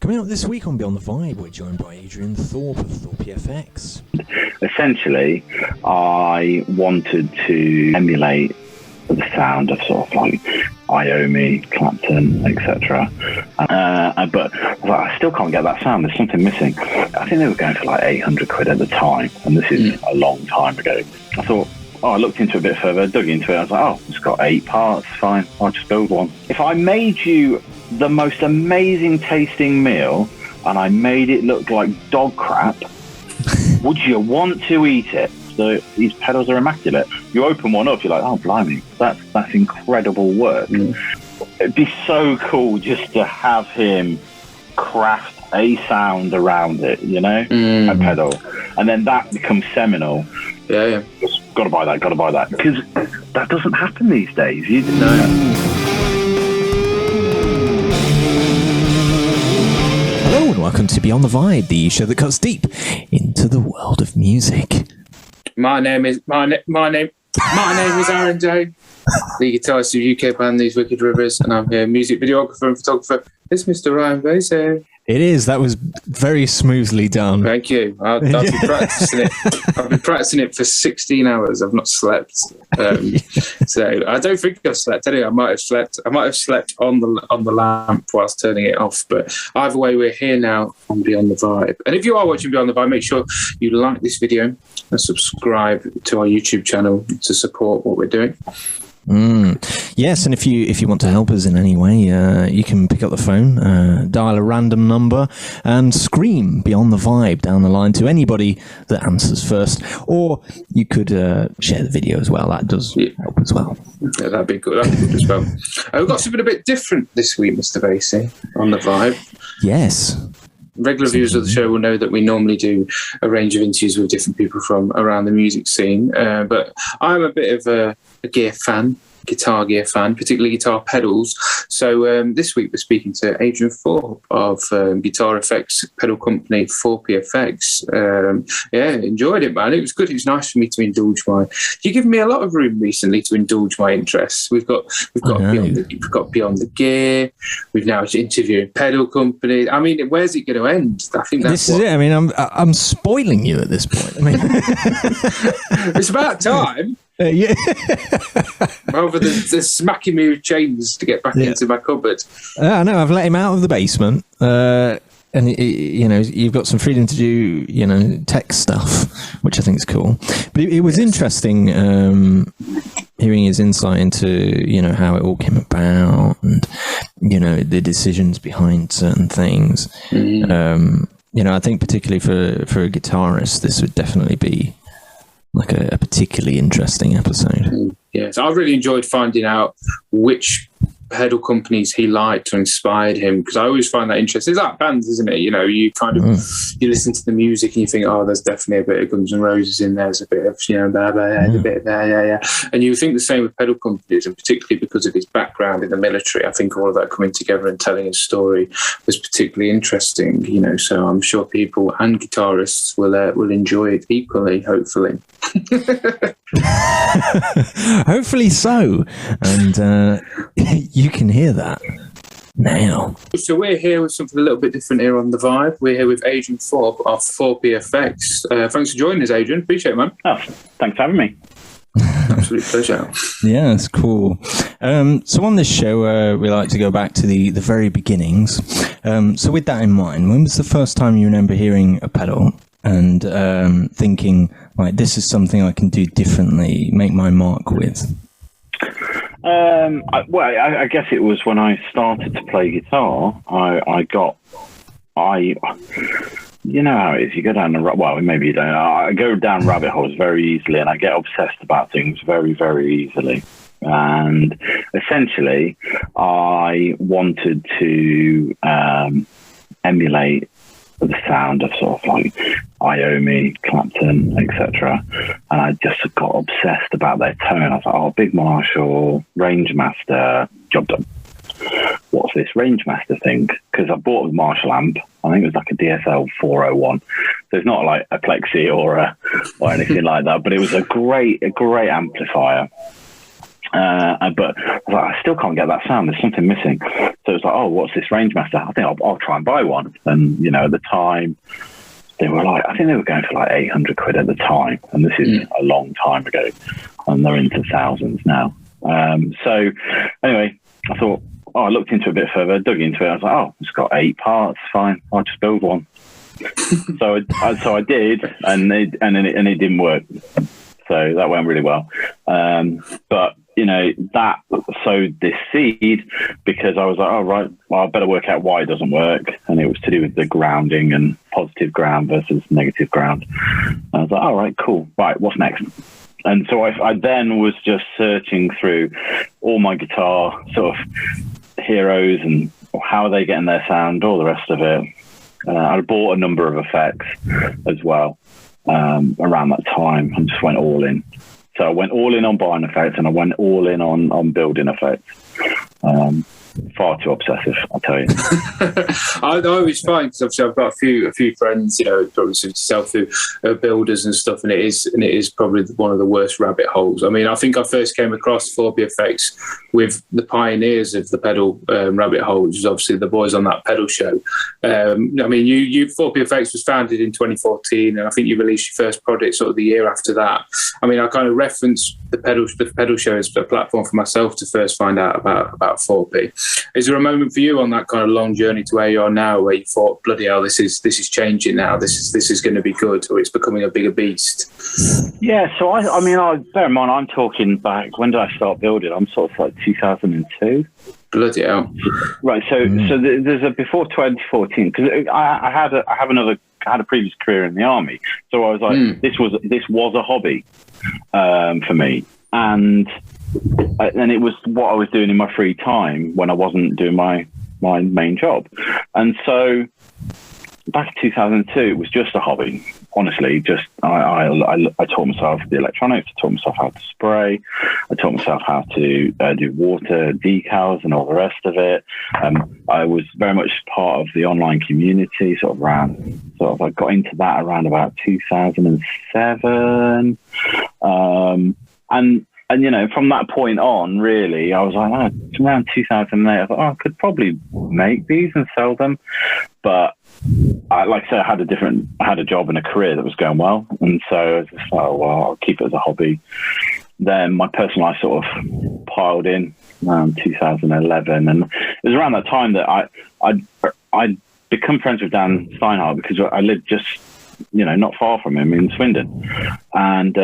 Coming up this week on Beyond the Vibe, we're joined by Adrian Thorpe of ThorpyFx. Essentially, I wanted to emulate the sound of sort of like Iommi, Clapton, etc. But I still can't get that sound. There's something missing. I think they were going for like 800 quid at the time, and this is a long time ago. I thought, I looked into it a bit further, dug into it. I was like, oh, it's got 8 parts, fine, I'll just build one. If I made you the most amazing tasting meal and I made it look like dog crap, would you want to eat it? So these pedals are immaculate. You open one up, you're like, oh, blimey, that's incredible work. It'd be so cool just to have him craft a sound around it, you know, a pedal. And then that becomes seminal. Yeah. Just gotta buy that. Because that doesn't happen these days. You know. Hello and welcome to Beyond the Vibe, the show that cuts deep into the world of music. My name is Aaron J, the guitarist of UK band These Wicked Rivers, and I'm here, music videographer and photographer. It's Mr. Ryan Vasey. It is. That was very smoothly done. Thank you. I've been practicing it. I've been practicing it for 16 hours. I've not slept. So I don't think I've slept. Anyway, I might have slept. I might have slept on the lamp whilst turning it off. But either way, we're here now on Beyond the Vibe. And if you are watching Beyond the Vibe, make sure you like this video and subscribe to our YouTube channel to support what we're doing. Yes, and if you want to help us in any way, you can pick up the phone, dial a random number, and scream Beyond the Vibe down the line to anybody that answers first. Or you could share the video as well. That does help as well. Yeah, that'd be good. That'd be good as well. We've got something a bit different this week, Mr. Vasey, on the Vibe. Yes. Regular viewers of the show will know that we normally do a range of interviews with different people from around the music scene. But I'm a bit of a guitar gear fan, particularly guitar pedals. So this week we're speaking to Adrian Thorpe of Guitarists pedal company ThorpyFx. Enjoyed it, man. It was good. It was nice for me to indulge you've given me a lot of room recently to indulge my interests. We've got Beyond the Gear. We've now interviewed pedal companies. I mean, where's it going to end? I think this is it. I mean, I'm spoiling you at this point. I mean, it's about time. Yeah. Rather than smacking me with chains to get back into my cupboard. I know. I've let him out of the basement, and you've got some freedom to do tech stuff, which I think is cool. But it was interesting hearing his insight into how it all came about, and the decisions behind certain things. I think particularly for a guitarist, this would definitely be like a particularly interesting episode. Yes, I really enjoyed finding out which pedal companies he liked or inspired him, because I always find that interesting. It's like bands, isn't it? You kind of you listen to the music and you think, oh, there's definitely a bit of Guns N' Roses in there. There's a bit of blah, blah, a bit of there, and you think the same with pedal companies, and particularly because of his background in the military, I think all of that coming together and telling his story was particularly interesting. So I'm sure people and guitarists will enjoy it equally, hopefully. Hopefully so, and you can hear that now. So we're here with something a little bit different here on the Vibe. We're here with Adrian Thorpe of ThorpyFx. Thanks for joining us, Adrian. Appreciate it, man. Oh, thanks for having me. Absolute pleasure. Yeah, it's cool. So on this show, we like to go back to the very beginnings. So with that in mind, when was the first time you remember hearing a pedal and thinking, like, this is something I can do differently, make my mark with? I guess it was when I started to play guitar. You know how it is. You go down maybe you don't. I go down rabbit holes very easily, and I get obsessed about things very, very easily. And essentially, I wanted to emulate the sound of sort of like Iommi, Clapton, etc. And I just got obsessed about their tone. I was like, oh, big Marshall, Rangemaster, job done. What's this Rangemaster thing? Because I bought a Marshall amp. I think it was like a DSL 401. So it's not like a Plexi or anything like that, but it was a great amplifier. But I was like, I still can't get that sound. There's something missing. So it's like, oh, what's this Rangemaster? I think I'll try and buy one. And, you know, at the time, they were like, I think they were going for like 800 quid at the time. And this is a long time ago. And they're into thousands now. So anyway, I thought, I looked into it a bit further, dug into it. I was like, oh, it's got 8 parts. Fine. I'll just build one. so I did, and it didn't work. So that went really well. But, you know, that sowed this seed, because I was like, oh, right, well, I better work out why it doesn't work. And it was to do with the grounding and positive ground versus negative ground. And I was like, all right, cool. Right, what's next? And so I then was just searching through all my guitar sort of heroes and how are they getting their sound, all the rest of it. I bought a number of effects as well around that time, and just went all in. So I went all in on buying effects, and I went all in on building effects. Far too obsessive, I'll tell you. I always find, because obviously I've got a few friends, you know, probably yourself, who are builders and stuff, and it is probably one of the worst rabbit holes. I mean, I think I first came across ThorpyFx with the pioneers of the pedal rabbit hole, which is obviously the boys on that pedal show. I mean, ThorpyFx was founded in 2014, and I think you released your first project sort of the year after that. I mean, I kind of reference the pedal show as a platform for myself to first find out about Thorpy. Is there a moment for you on that kind of long journey to where you are now, where you thought, bloody hell, this is changing now, this is going to be good, or it's becoming a bigger beast? Yeah, so I mean, bear in mind, I'm talking back, when did I start building? I'm sort of like 2002. Bloody hell. Right, so there's a before 2014, because I had a previous career in the army, so I was like, this was a hobby for me, and it was what I was doing in my free time when I wasn't doing my main job. And so back in 2002, it was just a hobby. Honestly, just I taught myself the electronics, I taught myself how to spray, I taught myself how to do water decals and all the rest of it. I was very much part of the online community, I got into that around about 2007. And, you know, from that point on, really, I was like, around 2008, I thought, I could probably make these and sell them. But like I said, I had a job and a career that was going well. And so I was just like, well, I'll keep it as a hobby. Then my personal life sort of piled in around 2011. And it was around that time that I'd become friends with Dan Steinhardt, because I lived just, you know, not far from him in Swindon. And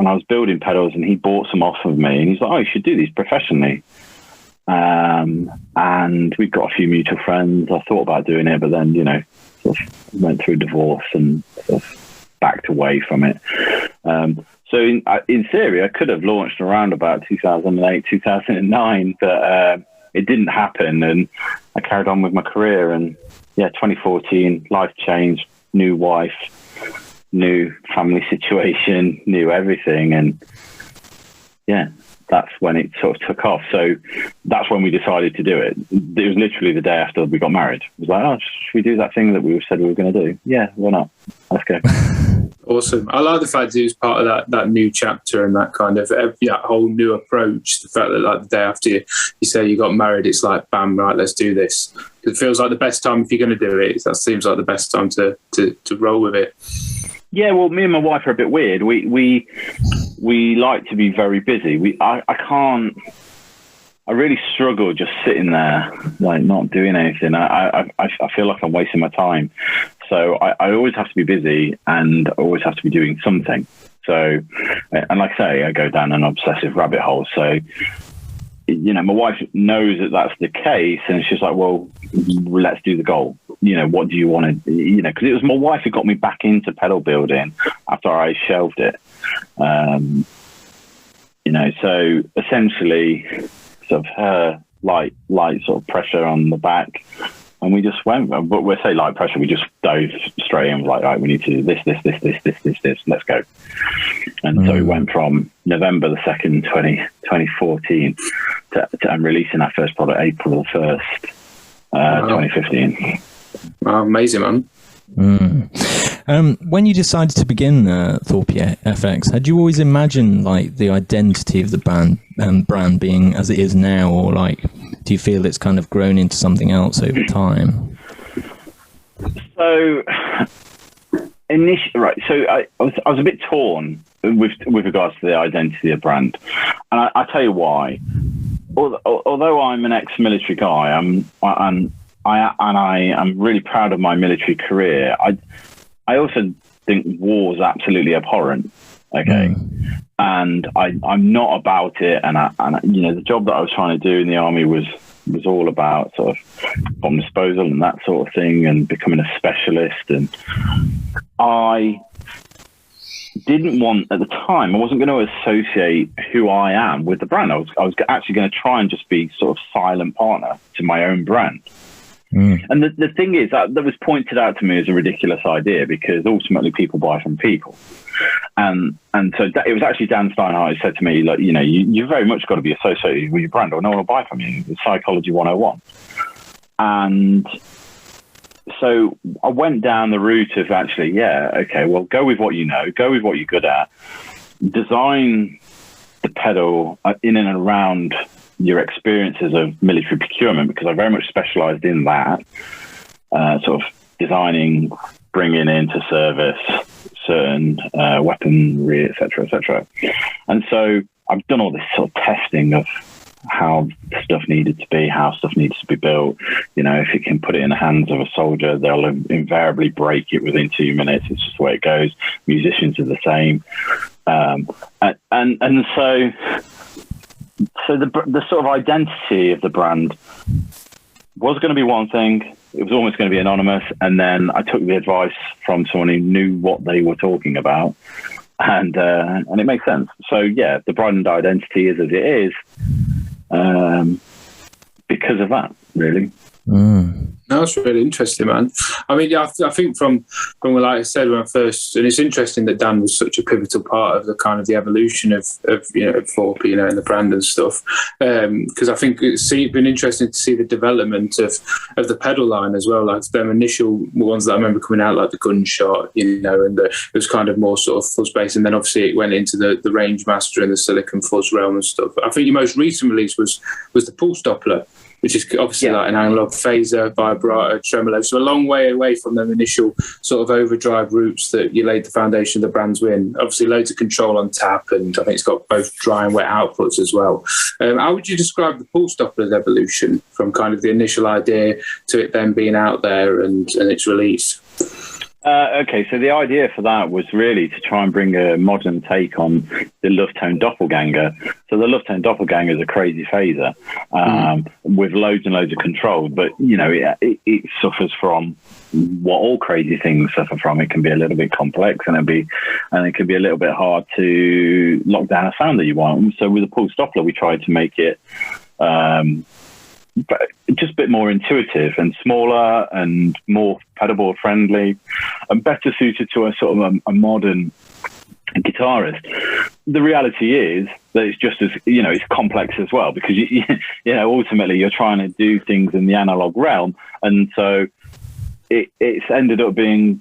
I was building pedals, and he bought some off of me, and he's like, oh, you should do these professionally. And we've got a few mutual friends. I thought about doing it, but then, you know, sort of went through divorce and sort of backed away from it. So in theory, I could have launched around about 2008, 2009, but it didn't happen, and I carried on with my career. And yeah, 2014, life changed, new wife, new family situation, new everything, and yeah, that's when it sort of took off. So that's when we decided to do it. It was literally the day after we got married. It was like, oh, should we do that thing that we said we were going to do? Yeah, why not? Let's go. Awesome. I like the fact that it was part of that new chapter and that kind of that whole new approach. The fact that like the day after you say you got married, it's like, bam, right, let's do this. It feels like the best time if you're going to do it. That seems like the best time to roll with it. Yeah, well, me and my wife are a bit weird. We like to be very busy. I really struggle just sitting there, like not doing anything. I feel like I'm wasting my time. So I always have to be busy, and I always have to be doing something. So, and like I say, I go down an obsessive rabbit hole. So, you know, my wife knows that that's the case, and she's like, well, let's do the goal. You know, what do you want to, you know, because it was my wife who got me back into pedal building after I shelved it. You know, so essentially sort of her light sort of pressure on the back, and we just went, but we'll say light pressure, we just dove straight in, like, right, we need to do this, let's go. And so we went from November the 2nd, 2014 to releasing our first product April the 1st, 2015. Wow, amazing, man. When you decided to begin ThorpyFx, had you always imagined like the identity of the brand being as it is now, or like do you feel it's kind of grown into something else over time? So initially, so I was a bit torn with regards to the identity of the brand, and I tell you why. Although I'm an ex-military guy, I am really proud of my military career. I also think war is absolutely abhorrent. Okay, and I'm not about it. And the job that I was trying to do in the army was all about sort of bomb disposal and that sort of thing, and becoming a specialist. And I didn't want, at the time, I wasn't going to associate who I am with the brand. I was actually going to try and just be sort of silent partner to my own brand. And the thing is that was pointed out to me as a ridiculous idea, because ultimately people buy from people. And so it was actually Dan Steinhardt who said to me, like, you very much got to be associated with your brand or no one will buy from you. It's Psychology 101. And so I went down the route of actually, go with what you know, go with what you're good at, design the pedal in and around your experiences of military procurement, because I very much specialized in that, sort of designing, bringing into service certain weaponry, etc. And so I've done all this sort of testing of how stuff needed to be, how stuff needs to be built. If you can put it in the hands of a soldier, they'll invariably break it within 2 minutes. It's just the way it goes. Musicians are the same. So the sort of identity of the brand was going to be one thing. It was almost going to be anonymous. And then I took the advice from someone who knew what they were talking about. And it makes sense. So, yeah, the brand identity is as it is because of that, really. That's really interesting, man. I mean, I think from like I said when I first, and it's interesting that Dan was such a pivotal part of the kind of the evolution of Thorpy, and the brand and stuff. Because I think it's been interesting to see the development of the pedal line as well. Like them initial ones that I remember coming out, like the Gunshot, and it was kind of more sort of fuzz based, and then obviously it went into the Range Master and the Silicon Fuzz realm and stuff. I think your most recent release was the Pulse Doppler, which is obviously like an analog phaser, vibrato, tremolo. So a long way away from them initial sort of overdrive routes that you laid the foundation of the brand's in. Obviously loads of control on tap, and I think it's got both dry and wet outputs as well. How would you describe the Pulse Doppler's evolution from kind of the initial idea to it then being out there and its release? Okay, so the idea for that was really to try and bring a modern take on the Lufttone Doppelganger. So the Lufttone Doppelganger is a crazy phaser with loads and loads of control, but it suffers from what all crazy things suffer from. It can be a little bit complex, and it can be a little bit hard to lock down a sound that you want. So with the Pulse Doppler, we tried to make it but just a bit more intuitive and smaller and more pedalboard friendly and better suited to a sort of a modern guitarist. The reality is that it's just as it's complex as well, because ultimately you're trying to do things in the analog realm, and so it's ended up being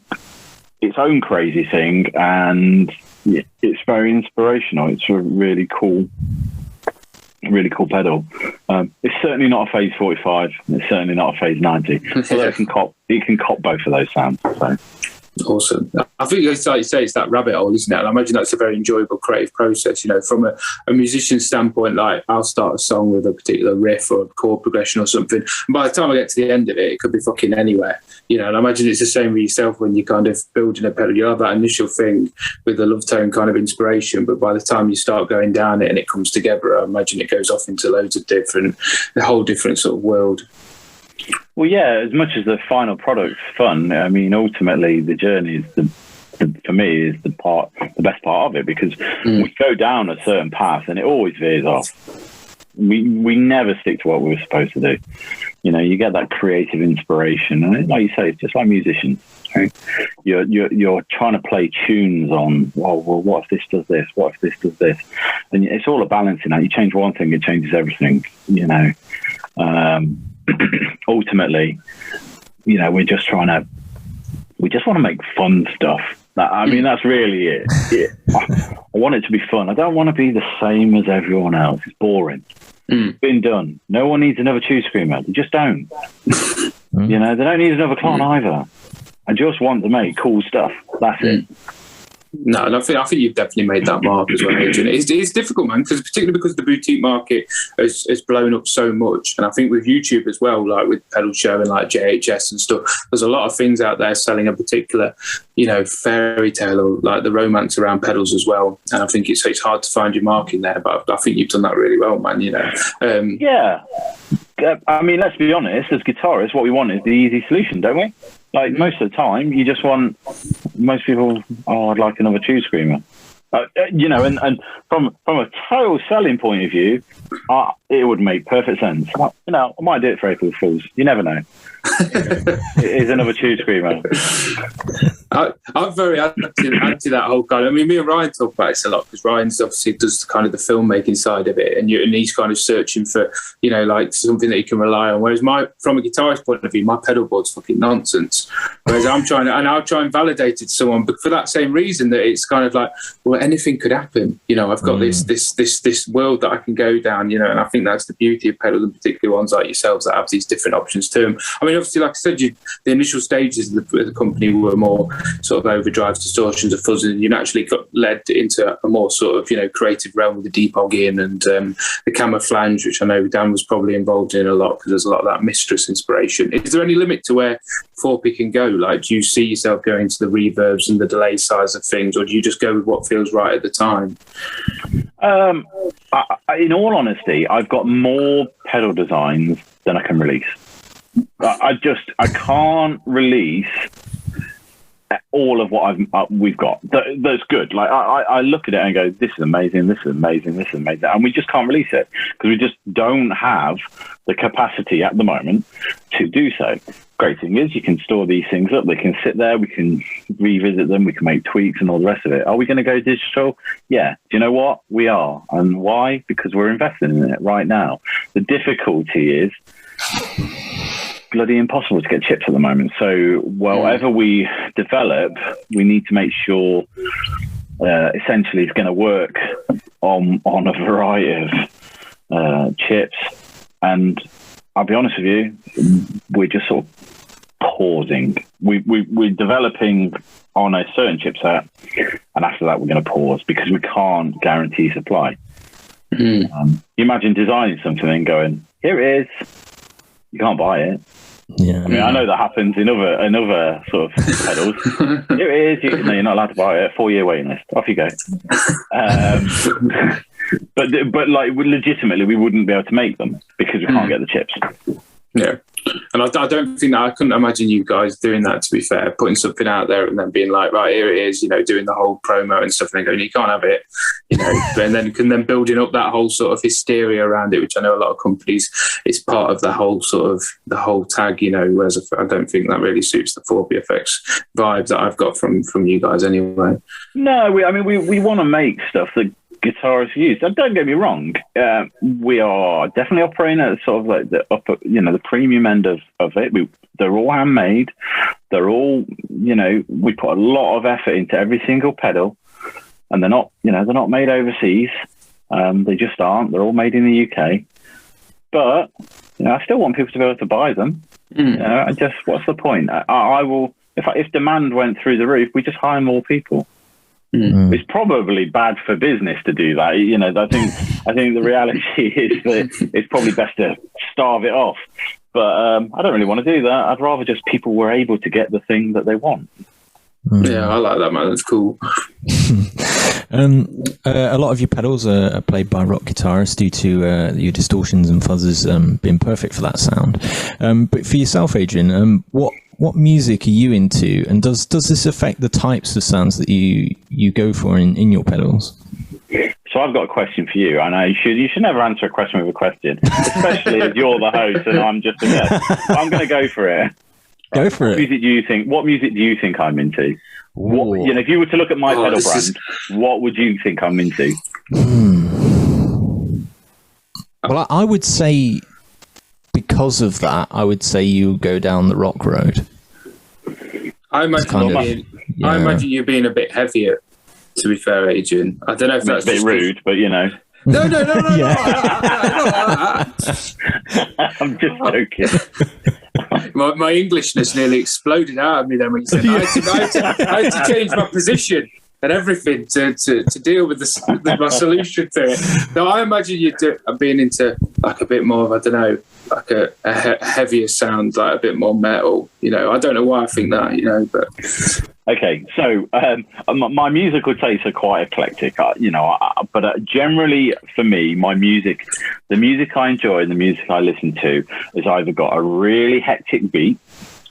its own crazy thing, and it's very inspirational. It's a really cool pedal. It's certainly not a Phase 45. It's certainly not a Phase 90. Although it can cop both of those sounds. So. Awesome. I think, like you say, it's that rabbit hole, isn't it? And I imagine that's a very enjoyable creative process. From a musician standpoint, like I'll start a song with a particular riff or a chord progression or something, and by the time I get to the end of it, it could be fucking anywhere. And I imagine it's the same with yourself when you're kind of building a pedal. You have that initial thing with the Lufttone kind of inspiration, but by the time you start going down it and it comes together, I imagine it goes off into loads of a whole different sort of world. Well, yeah, as much as the final product's fun, I mean, ultimately the journey is for me is the best part of it, because we go down a certain path and it always veers off. We never stick to what we were supposed to do. You get that creative inspiration, and like you say, it's just like musicians. Right? You're trying to play tunes on, well, what if this does this? What if this does this? And it's all a balancing act. You change one thing, it changes everything. Ultimately, we're just trying to we just want to make fun stuff. I mean, that's really it. I want it to be fun. I don't want to be the same as everyone else. It's boring. It's been done. No one needs another Chew Screamer. They just don't. You know, they don't need another clone either. I just want to make cool stuff. That's it. No, and I think you've definitely made that mark as well, Adrian. It's difficult, man, particularly because the boutique market has blown up so much, and I think with YouTube as well, like with Pedal Show and like JHS and stuff, there's a lot of things out there selling a particular, you know, fairy tale or like the romance around pedals as well. And I think it's hard to find your mark in there, but I think you've done that really well, man. You know, yeah. I mean, let's be honest. As guitarists, what we want is the easy solution, don't we? Like most of the time, you just want. Most people, I'd like another Chew Screamer. You know, and from a total selling point of view, it would make perfect sense. You know, I might do it for April Fools. You never know. It is another Chew Screamer. I'm very anti that whole kind. I mean, me and Ryan talk about this a lot because Ryan's obviously does kind of the filmmaking side of it, and he's kind of searching for, you know, like something that you can rely on. Whereas from a guitarist point of view, my pedal board's fucking nonsense. Whereas I'll try and validate it to someone, but for that same reason that it's kind of like, well, anything could happen. You know, I've got this world that I can go down. You know, and I think that's the beauty of pedals, and particularly ones like yourselves that have these different options to them. I mean, obviously, like I said, the initial stages of the company were more sort of overdrives, distortions, and fuzzing, and you naturally got led into a more sort of, you know, creative realm with the depogging and the camouflage, which I know Dan was probably involved in a lot because there's a lot of that Mistress inspiration. Is there any limit to where Thorpy can go? Like, do you see yourself going to the reverbs and the delay size of things, or do you just go with what feels right at the time? In all honesty, I've got more pedal designs than I can release. I can't release all of what we've got. That's good. Like I look at it and go, this is amazing, this is amazing, this is amazing, and we just can't release it because we just don't have the capacity at the moment to do so. Great thing is you can store these things up. They can sit there. We can revisit them. We can make tweaks and all the rest of it. Are we going to go digital? Yeah. Do you know what? We are. And why? Because we're investing in it right now. The difficulty is bloody impossible to get chips at the moment. So whatever we develop, we need to make sure essentially it's going to work on a variety of chips. And I'll be honest with you, we're just sort of pausing. We're developing on a certain chipset, and after that we're going to pause because we can't guarantee supply. You imagine designing something and going, here it is, you can't buy it. Yeah, I mean, I know that happens in other sort of pedals. Here it is. You're not allowed to buy it. 4-year waiting list. Off you go. But like legitimately, we wouldn't be able to make them because we can't get the chips. Yeah. And I don't think that I couldn't imagine you guys doing that, to be fair, putting something out there and then being like, right, here it is, you know, doing the whole promo and stuff and then going, you can't have it, you know, and then building up that whole sort of hysteria around it, which I know a lot of companies, it's part of the whole sort of the whole tag, you know, whereas I don't think that really suits the ThorpyFx vibe that I've got from you guys anyway. No, we want to make stuff that guitarists use. Don't get me wrong. We are definitely operating at sort of like the upper, you know, the premium end of it. They're all handmade. They're all, you know, we put a lot of effort into every single pedal, and they're not made overseas. They just aren't. They're all made in the UK. But you know, I still want people to be able to buy them. You know, what's the point? I will if demand went through the roof, we just hire more people. It's probably bad for business to do that. You know, I think the reality is that it's probably best to starve it off. But I don't really want to do that. I'd rather just people were able to get the thing that they want. Yeah, I like that, man. That's cool. A lot of your pedals are played by rock guitarists due to your distortions and fuzzes being perfect for that sound. But for yourself, Adrian, what music are you into, and does this affect the types of sounds that you go for in your pedals? So I've got a question for you, and you should never answer a question with a question, especially if you're the host and I'm just a guest. I'm going to go for it. Go for it. What music do you think I'm into? What, you know, if you were to look at my pedal brand, what would you think I'm into? Well, I would say, because of that, I would say you go down the rock road. I imagine you being a bit heavier. To be fair, Adrian, I don't know if that's a bit rude, but No. I'm just joking. My Englishness nearly exploded out of me then when you said I had to change my position and everything to deal with my solution to it. No, I imagine you're being into like a bit more of, I don't know, like a heavier sound, like a bit more metal. You know, I don't know why I think that, you know, but... Okay, so my musical tastes are quite eclectic, but generally for me, the music I enjoy and the music I listen to has either got a really hectic beat,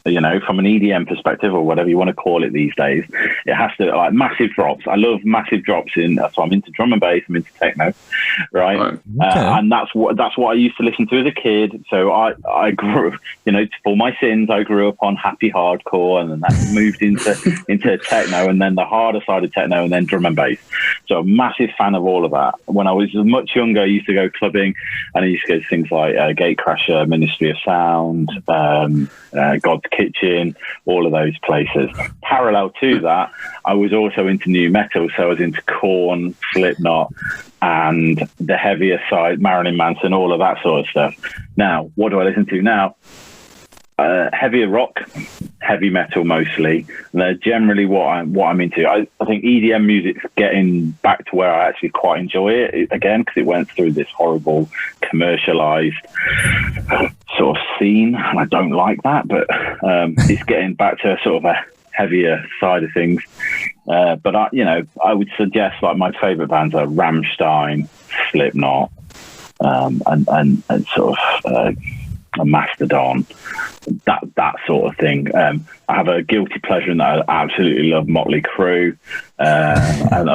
you know, from an EDM perspective or whatever you want to call it these days. It has to, like, massive drops. I love massive drops so I'm into drum and bass, I'm into techno, right? Okay. And that's what I used to listen to as a kid. So I grew, you know, for my sins, I grew up on happy hardcore, and then that moved into techno, and then the harder side of techno, and then drum and bass. So I'm a massive fan of all of that. When I was much younger, I used to go clubbing, and I used to go to things like Gatecrasher, Ministry of Sound, God's Kitchen, all of those places. Parallel to that, I was also into new metal, so I was into Korn, Slipknot, and the heavier side, Marilyn Manson, all of that sort of stuff. Now, what do I listen to now? Heavier rock, heavy metal mostly. And they're generally what I'm into. I think EDM music's getting back to where I actually quite enjoy it again, because it went through this horrible commercialized sort of scene, and I don't like that. But it's getting back to sort of a heavier side of things. But I would suggest, like, my favorite bands are Rammstein, Slipknot, and sort of a Mastodon, that sort of thing. I have a guilty pleasure in that I absolutely love Motley Crue. Got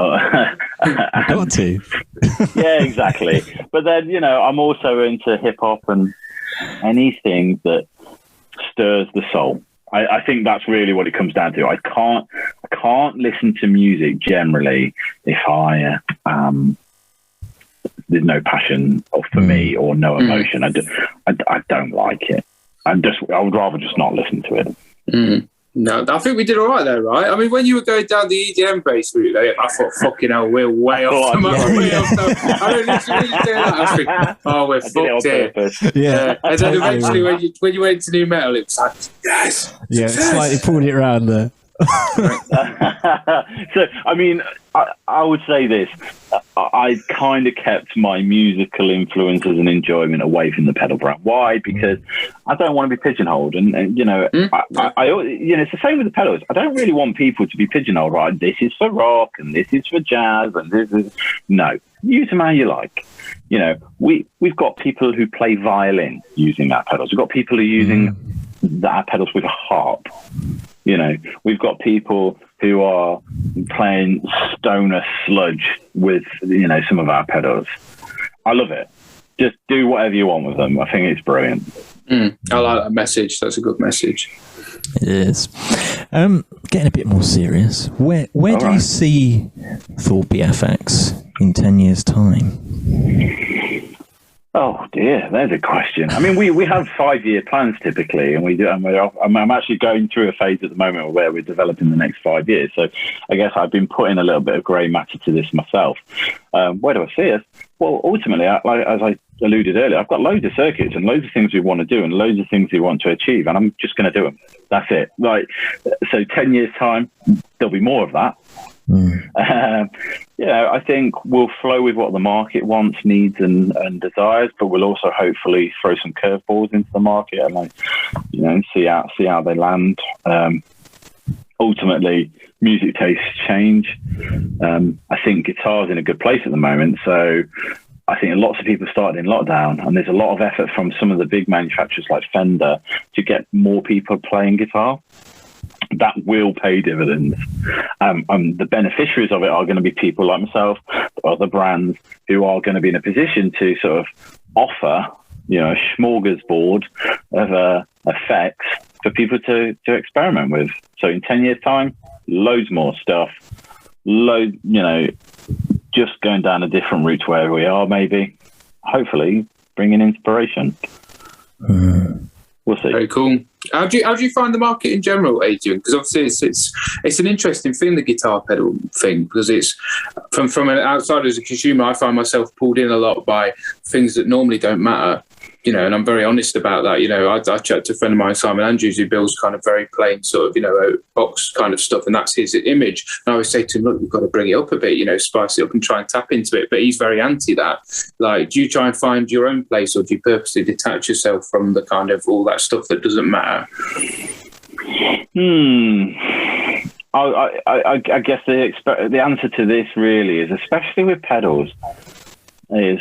to. Yeah, exactly. But then, you know, I'm also into hip hop and anything that stirs the soul. I think that's really what it comes down to. I can't listen to music generally if there's no passion for me or no emotion. I don't like it. I would rather just not listen to it. No, I think we did all right there, right? I mean, when you were going down the EDM bass route, I thought, fucking hell, we're way off the mark. I don't literally do that. I was thinking, oh, we're fucked here. Yeah. And then eventually, when you went into new metal, it was like, yes. Yeah, slightly pulled it around there. So, I mean, I would say this. I kind of kept my musical influences and enjoyment away from the pedal brand. Why? Because I don't want to be pigeonholed. And you know, it's the same with the pedals. I don't really want people to be pigeonholed, right? This is for rock and this is for jazz and this is... No, use them how you like. You know, we've got people who play violin using our pedals. We've got people who are using our pedals with a harp. You know, we've got people who are playing stoner sludge with, you know, some of our pedals. I love it. Just do whatever you want with them. I think it's brilliant. I like that message. That's a good message. It is. Getting a bit more serious. Where do you see ThorpyFx in 10 years' time? Oh dear, there's a question. I mean, we have 5-year plans typically, and we do. And I'm actually going through a phase at the moment where we're developing the next 5 years. So I guess I've been putting a little bit of grey matter to this myself. Where do I see us? Well, ultimately, as I alluded earlier, I've got loads of circuits and loads of things we want to do and loads of things we want to achieve, and I'm just going to do them. That's it. Like, so 10 years time, there'll be more of that. I think we'll flow with what the market wants, needs, and desires, but we'll also hopefully throw some curveballs into the market and see how they land. Ultimately, music tastes change. I think guitar's in a good place at the moment, so I think lots of people started in lockdown, and there's a lot of effort from some of the big manufacturers like Fender to get more people playing guitar. That will pay dividends. The beneficiaries of it are going to be people like myself, other brands who are going to be in a position to sort of offer, you know, a smorgasbord of effects for people to experiment with. So in 10 years' time, loads more stuff, just going down a different route to where we are, maybe, hopefully bringing inspiration. We'll see. Very cool. How do you find the market in general, Adrian? Because obviously it's an interesting thing, the guitar pedal thing, because it's from an outsider as a consumer, I find myself pulled in a lot by things that normally don't matter. You know, and I'm very honest about that. You know, I chat to a friend of mine, Simon Andrews, who builds kind of very plain sort of, you know, box kind of stuff, and that's his image. And I always say to him, look, you've got to bring it up a bit, you know, spice it up and try and tap into it. But he's very anti that. Like, do you try and find your own place, or do you purposely detach yourself from the kind of all that stuff that doesn't matter? I guess the answer to this really is, especially with pedals, is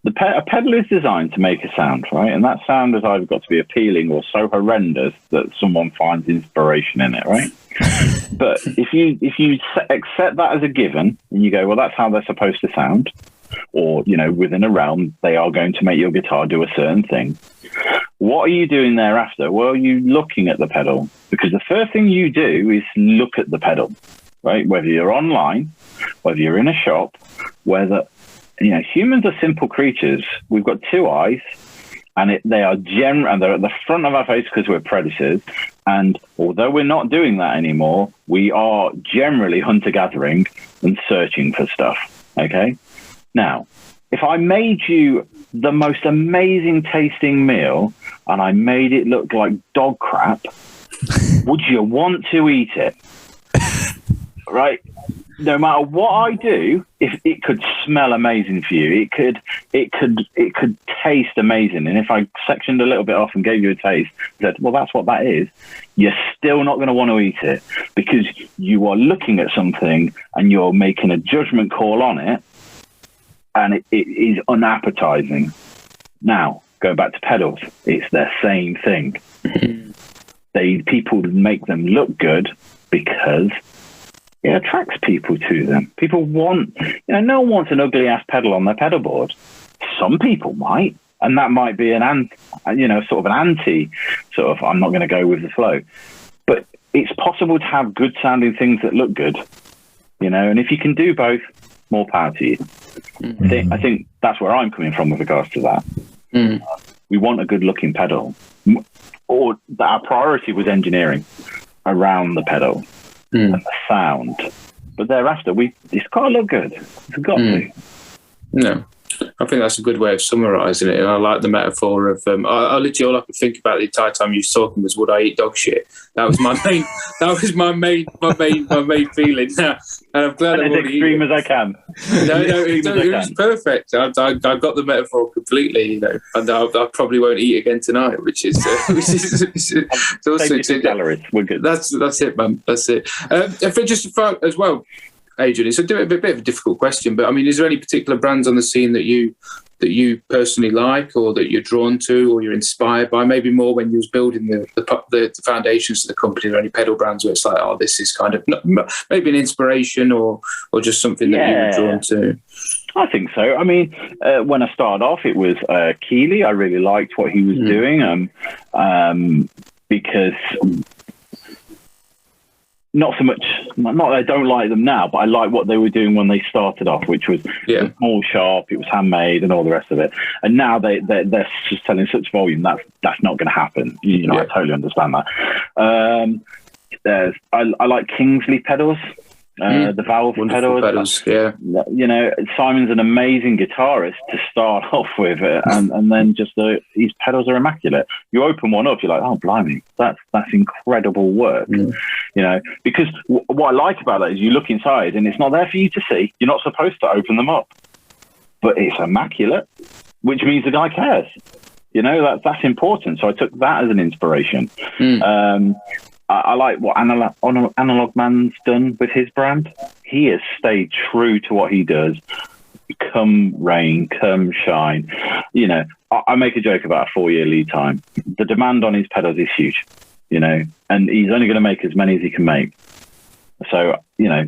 a pedal is designed to make a sound, right? And that sound has either got to be appealing or so horrendous that someone finds inspiration in it, right? But if you accept that as a given and you go, well, that's how they're supposed to sound, or, you know, within a realm, they are going to make your guitar do a certain thing. What are you doing thereafter? Well, you're looking at the pedal, because the first thing you do is look at the pedal, right? Whether you're online, whether you're in a shop, whether, you know, humans are simple creatures. We've got two eyes, and they are and they're at the front of our face because we're predators. And although we're not doing that anymore, we are generally hunter-gathering and searching for stuff. Okay. Now, if I made you the most amazing tasting meal and I made it look like dog crap, would you want to eat it? Right? No matter what I do, if it could smell amazing for you, it could taste amazing. And if I sectioned a little bit off and gave you a taste, said, well, that's what that is, you're still not going to want to eat it, because you are looking at something and you're making a judgment call on it, and it is unappetizing. Now, going back to pedals, it's the same thing. People make them look good because it attracts people to them. People want, you know, no one wants an ugly ass pedal on their pedal board. Some people might, and that might be sort of an anti, sort of, I'm not going to go with the flow. But it's possible to have good sounding things that look good, you know, and if you can do both, more power to you. I think that's where I'm coming from with regards to that. We want a good looking pedal, or our priority was engineering around the pedal and the sound, but thereafter it's got to look good. It's got to. No, I think that's a good way of summarising it, and I like the metaphor of I literally, all I could think about the entire time you were talking was, would I eat dog shit? That was my main. That was my main feeling. Now, and I'm glad as extreme as I can. No, it was perfect. I got the metaphor completely, you know, and I probably won't eat again tonight, which is also calories. We're good. That's it, man. That's it. If just as well, Adrian, it's a bit of a difficult question, but I mean, is there any particular brands on the scene that you personally like, or that you're drawn to, or you're inspired by? Maybe more when you was building the foundations of the company. Are there any pedal brands where it's like, oh, this is kind of maybe an inspiration, or just something that you were drawn to? I think so. I mean, when I started off, it was Keeley. I really liked what he was doing, because not so much, not that I don't like them now, but I like what they were doing when they started off, which was a small shop, it was handmade and all the rest of it. And now they're just selling such volume, that's not going to happen. You know, I totally understand that. I like Kingsley pedals. The valve pedals. You know, Simon's an amazing guitarist to start off with, and then just his pedals are immaculate. You open one up, you're like, oh blimey, that's incredible work. You know, because what I like about that is you look inside and it's not there for you to see. You're not supposed to open them up, but it's immaculate, which means the guy cares. You know, that's important. So I took that as an inspiration. I like what Analog Man's done with his brand. He has stayed true to what he does. Come rain, come shine. You know, I make a joke about a 4-year lead time. The demand on his pedals is huge, you know, and he's only going to make as many as he can make. So, you know,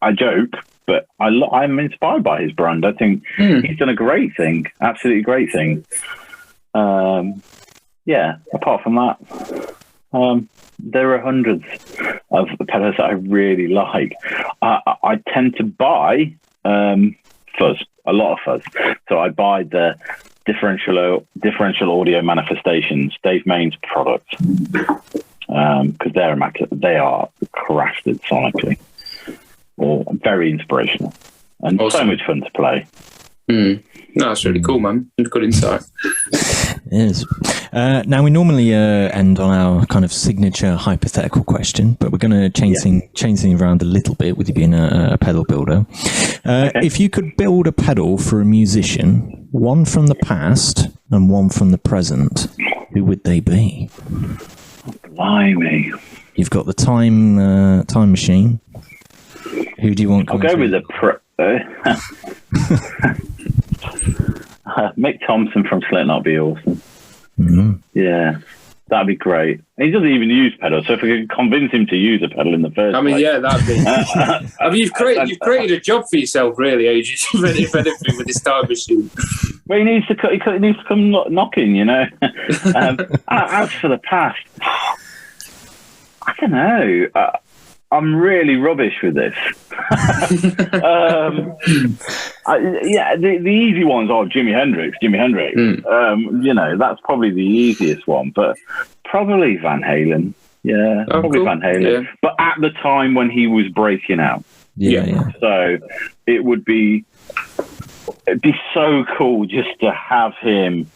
I joke, but I'm inspired by his brand. I think he's done a great thing, absolutely great thing. Apart from that, there are hundreds of pedals that I really like. I tend to buy fuzz, a lot of fuzz. So I buy the differential audio manifestations, Dave Main's product, because they're immaculate. They are crafted sonically, or very inspirational, and so much fun to play. No, that's really cool, man. Good insight. It is. Now, we normally end on our kind of signature hypothetical question, but we're going to change things around a little bit with you being a pedal builder. Okay. If you could build a pedal for a musician, one from the past and one from the present, who would they be? Blimey. You've got the time machine. Who do you want? I'll go with the Mick Thompson from Slipknot be awesome. Mm-hmm. Yeah, that'd be great. He doesn't even use pedals, so if we could convince him to use a pedal in the first place. Yeah, that'd be. You've created a job for yourself, really, Adrian. If anything, with this time machine. Well, he needs to come knocking, you know. As for the past, I don't know. I'm really rubbish with this. The easy ones are Jimi Hendrix. You know, that's probably the easiest one, but probably Van Halen. Yeah, probably cool. Van Halen. Yeah. But at the time when he was breaking out. Yeah. So it'd be so cool just to have him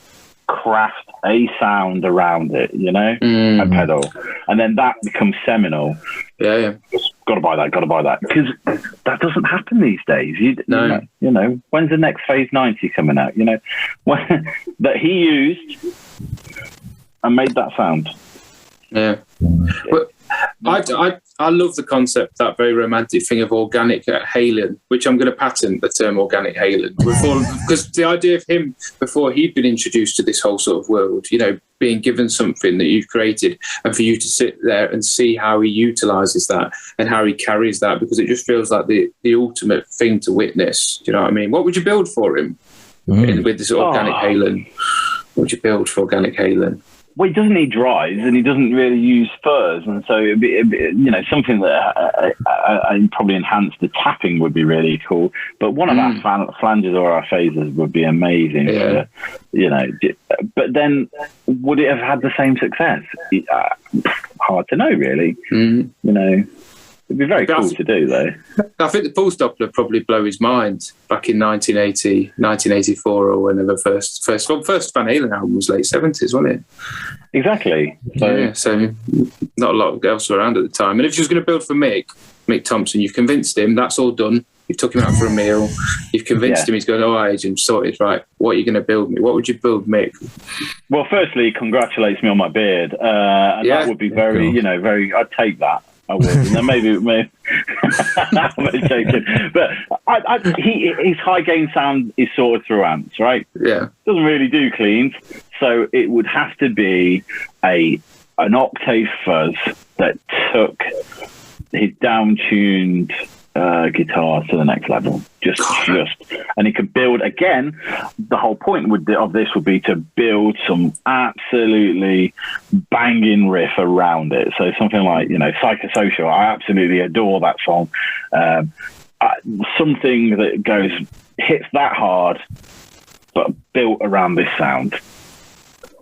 craft a sound around it, you know, a pedal, and then that becomes seminal. Yeah. Got to buy that, because that doesn't happen these days. You know, when's the next Phase 90 coming out? You know, that he used and made that sound. Yeah. Well, I love the concept, that very romantic thing of organic Halen, which I'm going to patent the term organic Halen. Because the idea of him, before he'd been introduced to this whole sort of world, you know, being given something that you've created, and for you to sit there and see how he utilises that and how he carries that, because it just feels like the ultimate thing to witness. Do you know what I mean? What would you build for him with this organic Halen? What would you build for organic Halen? Well, he doesn't need drives, and he doesn't really use fuzz, and so it'd be, you know, something that I probably enhance the tapping would be really cool. But one of our flanges or our phasers would be amazing. Yeah. You know, but then would it have had the same success? Hard to know, really. You know. It'd be very cool to do, though. I think the Pulse Doppler probably blow his mind back in 1980, 1984, or whenever first Van Halen album was late 70s, wasn't it? Exactly. So not a lot else around at the time. And if you was going to build for Mick Thompson, you've convinced him, that's all done. You've took him out for a meal. You've convinced him. He's going, oh, Adrian, sorted. Right, what are you going to build me? What would you build Mick? Well, firstly, he congratulates me on my beard. And that would be very, you know, very, I'd take that. I would. And then maybe I'm joking. But his high gain sound is sorted through amps, right? Yeah. Doesn't really do cleans. So it would have to be an octave fuzz that took his down-tuned guitar to the next level. And he could build, again, the whole point of this would be to build some absolutely banging riff around it. So something like, you know, Psychosocial. I absolutely adore that song. Something that hits that hard, but built around this sound.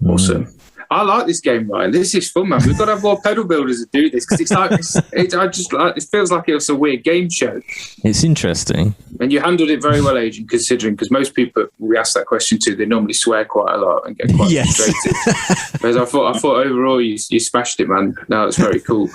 Awesome. I like this game, Ryan. This is fun, man. We've got to have more pedal builders that do this, because it feels like it's a weird game show. It's interesting. And you handled it very well, Adrian, considering, because most people we ask that question to, they normally swear quite a lot and get quite frustrated. Whereas I thought overall you smashed it, man. No, it's very cool.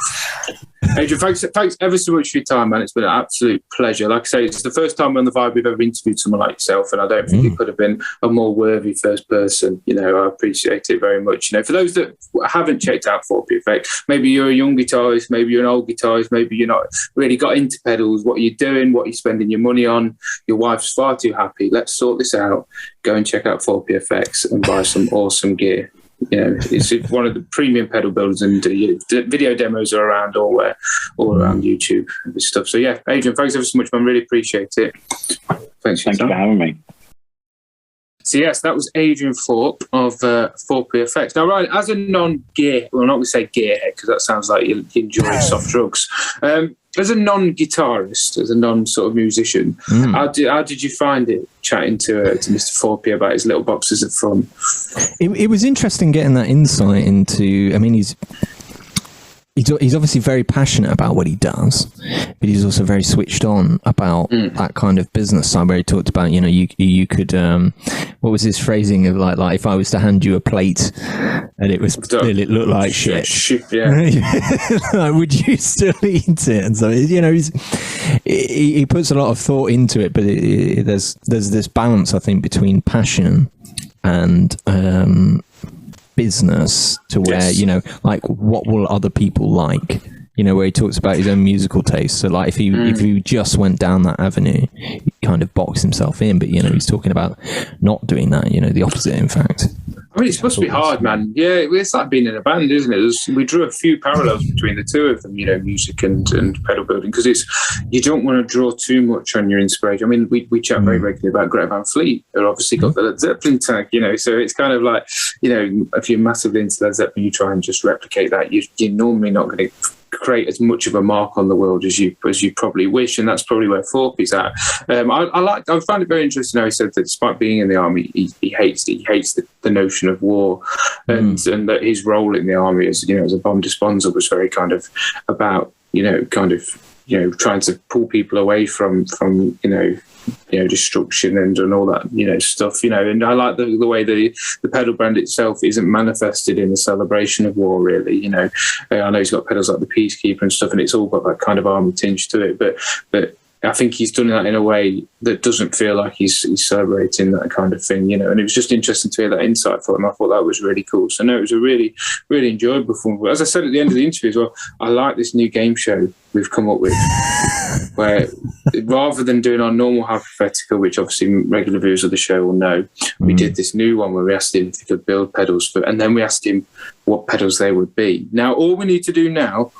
Adrian, thanks ever so much for your time, man. It's been an absolute pleasure. Like I say, it's the first time on The Vibe we've ever interviewed someone like yourself, and I don't think it could have been a more worthy first person. You know, I appreciate it very much. You know, for those that haven't checked out ThorpyFx, maybe you're a young guitarist, maybe you're an old guitarist, maybe you're not really got into pedals. What are you doing? What are you spending your money on? Your wife's far too happy. Let's sort this out. Go and check out ThorpyFx and buy some awesome gear. You know, it's one of the premium pedal builders, and video demos are around all around YouTube and this stuff. So yeah, Adrian, thanks ever so much, man. Really appreciate it. Thanks for having me. So yes, that was Adrian Thorpe of ThorpyFx. Now, Ryan, as a non-gear, well, I'm not going to say gearhead because that sounds like you enjoy soft drugs. As a non-guitarist, as a non-sort of musician, how did you find it chatting to Mr. Thorpy about his little boxes of fun? It was interesting getting that insight into. I mean, he's obviously very passionate about what he does, but he's also very switched on about that kind of business side where he talked about, you know, you could, what was his phrasing of like if I was to hand you a plate and it looked like shit, yeah. like, would you still eat it? And so, you know, he puts a lot of thought into it, but there's this balance, I think, between passion and business to where, you know, like what will other people like, you know, where he talks about his own musical taste. So like if he just went down that avenue, he kind of boxed himself in, but, you know, he's talking about not doing that, you know, the opposite, in fact. I mean, it's supposed to be hard, man. Yeah, it's like being in a band, isn't it? We drew a few parallels between the two of them, you know, music and pedal building, because you don't want to draw too much on your inspiration. I mean, we chat very regularly about Greta Van Fleet, who obviously got the Led Zeppelin tag, you know, so it's kind of like, you know, if you're massively into Led Zeppelin, you try and just replicate that. You're normally not going to create as much of a mark on the world as you probably wish, and that's probably where Thorpy's at. I find it very interesting how he said that despite being in the army, he hates the notion of war, and that his role in the army as, you know, as a bomb disposer was very kind of about, you know, trying to pull people away from destruction and all that, you know, stuff, you know. And I like the way the pedal brand itself isn't manifested in the celebration of war, really, you know. I know he's got pedals like the Peacekeeper and stuff, and it's all got that kind of army tinge to it, but I think he's done that in a way that doesn't feel like he's celebrating that kind of thing, you know. And it was just interesting to hear that insight from him. I thought that was really cool. So no, it was a really, really enjoyable performance. But as I said at the end of the interview as well, I like this new game show we've come up with, where rather than doing our normal hypothetical, which obviously regular viewers of the show will know, we did this new one where we asked him if he could build pedals and then we asked him what pedals they would be. Now, all we need to do now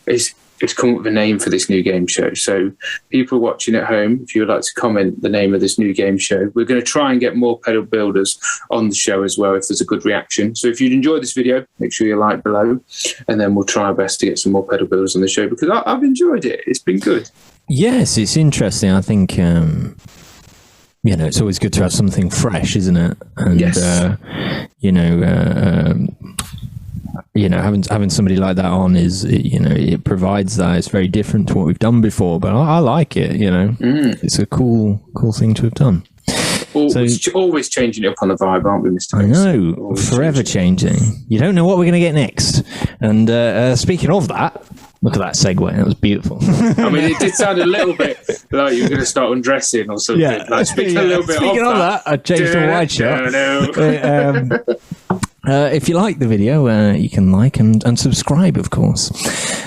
is come up with a name for this new game show. So people watching at home, if you would like to comment the name of this new game show, we're going to try and get more pedal builders on the show as well if there's a good reaction. So if you'd enjoyed this video, make sure you like below, and then we'll try our best to get some more pedal builders on the show, because I've enjoyed it. It's been good. Yes, it's interesting. I think, you know, it's always good to have something fresh, isn't it? And, yes. You know, having somebody like that on is, you know, it provides that. It's very different to what we've done before, but I like it, you know. It's a cool thing to have done. Always changing it up on the vibe, aren't we, Mr. I know, always forever changing. You don't know what we're going to get next. And speaking of that, look at that segue. That was beautiful. I mean, it did sound a little bit like you were going to start undressing or something. Yeah. Like, speaking a little bit speaking of that, I changed to a wide shot. If you like the video, you can like and subscribe, of course.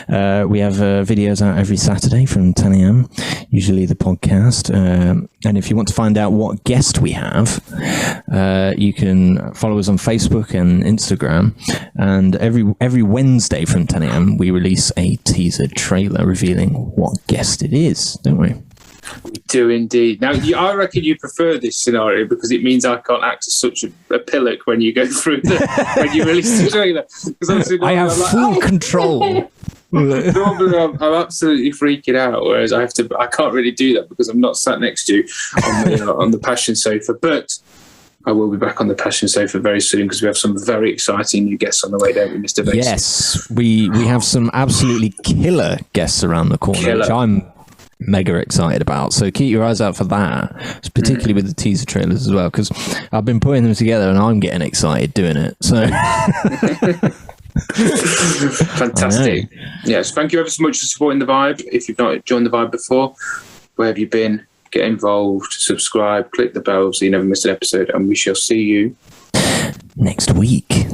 We have videos out every Saturday from 10 a.m, usually the podcast. And if you want to find out what guest we have, you can follow us on Facebook and Instagram. And every Wednesday from 10 a.m, we release a teaser trailer revealing what guest it is, don't we? We do indeed. Now, I reckon you prefer this scenario because it means I can't act as such a pillock when you go through when you release the trailer. I have full control. Normally, I'm absolutely freaking out, whereas I can't really do that because I'm not sat next to you on the Passion sofa. But I will be back on the Passion sofa very soon because we have some very exciting new guests on the way, don't we, Mr. Basin? Yes, we have some absolutely killer guests around the corner, which I'm mega excited about, so keep your eyes out for that, particularly with the teaser trailers as well, because I've been putting them together and I'm getting excited doing it, so fantastic. Yes, thank you ever so much for supporting the vibe. If you've not joined the vibe before, where have you been? Get involved, subscribe, click the bell so you never miss an episode, and we shall see you next week.